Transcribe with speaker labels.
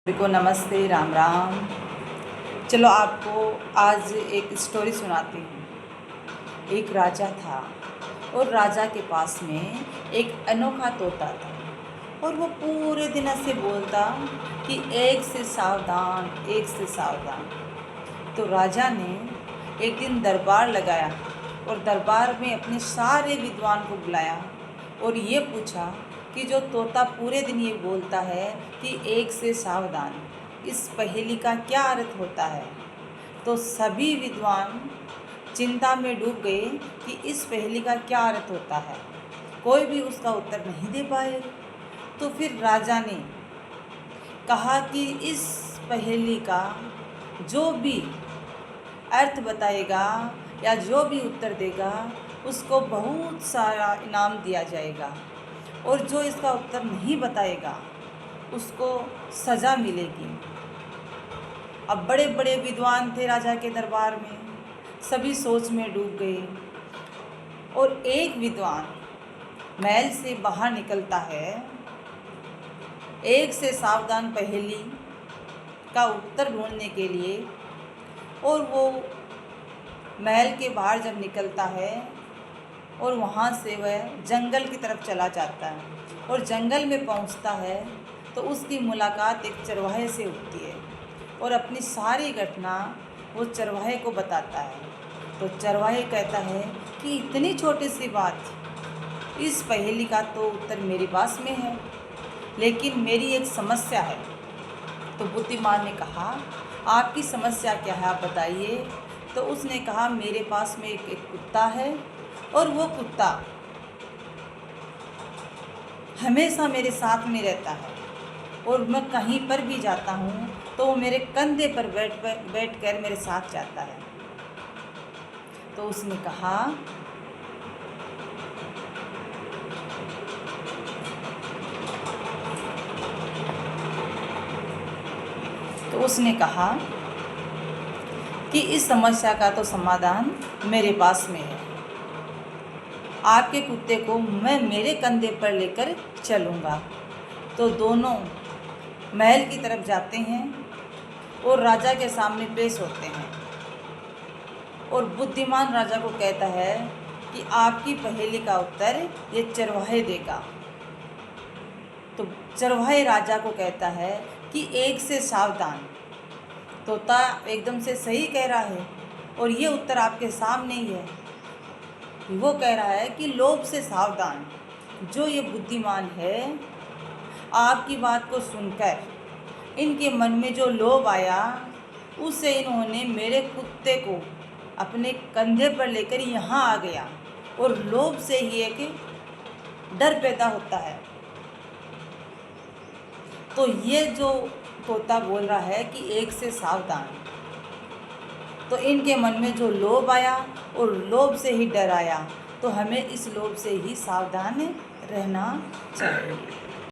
Speaker 1: सभी को नमस्ते, राम राम। चलो आपको आज एक स्टोरी सुनाती हूँ। एक राजा था और राजा के पास में एक अनोखा तोता था और वो पूरे दिन ऐसे बोलता कि एक से सावधान, एक से सावधान। तो राजा ने एक दिन दरबार लगाया और दरबार में अपने सारे विद्वान को बुलाया और ये पूछा कि जो तोता पूरे दिन ये बोलता है कि एक से सावधान, इस पहेली का क्या अर्थ होता है। तो सभी विद्वान चिंता में डूब गए कि इस पहेली का क्या अर्थ होता है। कोई भी उसका उत्तर नहीं दे पाए। तो फिर राजा ने कहा कि इस पहेली का जो भी अर्थ बताएगा या जो भी उत्तर देगा उसको बहुत सारा इनाम दिया जाएगा, और जो इसका उत्तर नहीं बताएगा उसको सज़ा मिलेगी। अब बड़े बड़े विद्वान थे राजा के दरबार में, सभी सोच में डूब गए। और एक विद्वान महल से बाहर निकलता है एक से सावधान पहेली का उत्तर ढूंढने के लिए, और वो महल के बाहर जब निकलता है और वहाँ से वह जंगल की तरफ चला जाता है और जंगल में पहुँचता है तो उसकी मुलाकात एक चरवाहे से होती है और अपनी सारी घटना वो चरवाहे को बताता है। तो चरवाहे कहता है कि इतनी छोटी सी बात, इस पहेली का तो उत्तर मेरे पास में है, लेकिन मेरी एक समस्या है। तो बुद्धिमान ने कहा, आपकी समस्या क्या है, आप बताइए। तो उसने कहा, मेरे पास में एक कुत्ता है और वो कुत्ता हमेशा मेरे साथ में रहता है और मैं कहीं पर भी जाता हूँ तो वो मेरे कंधे पर बैठ कर मेरे साथ जाता है। तो उसने कहा, कि इस समस्या का तो समाधान मेरे पास में है। आपके कुत्ते को मैं मेरे कंधे पर लेकर चलूँगा। तो दोनों महल की तरफ जाते हैं और राजा के सामने पेश होते हैं और बुद्धिमान राजा को कहता है कि आपकी पहेली का उत्तर ये चरवाहे देगा। तो चरवाहे राजा को कहता है कि एक से सावधान। तोता एकदम से सही कह रहा है और ये उत्तर आपके सामने ही है। वो कह रहा है कि लोभ से सावधान। जो ये बुद्धिमान है, आपकी बात को सुनकर इनके मन में जो लोभ आया उससे इन्होंने मेरे कुत्ते को अपने कंधे पर लेकर यहाँ आ गया, और लोभ से ही एक डर पैदा होता है। तो ये जो तोता बोल रहा है कि एक से सावधान, तो इनके मन में जो लोभ आया और लोभ से ही डर आया, तो हमें इस लोभ से ही सावधान रहना चाहिए।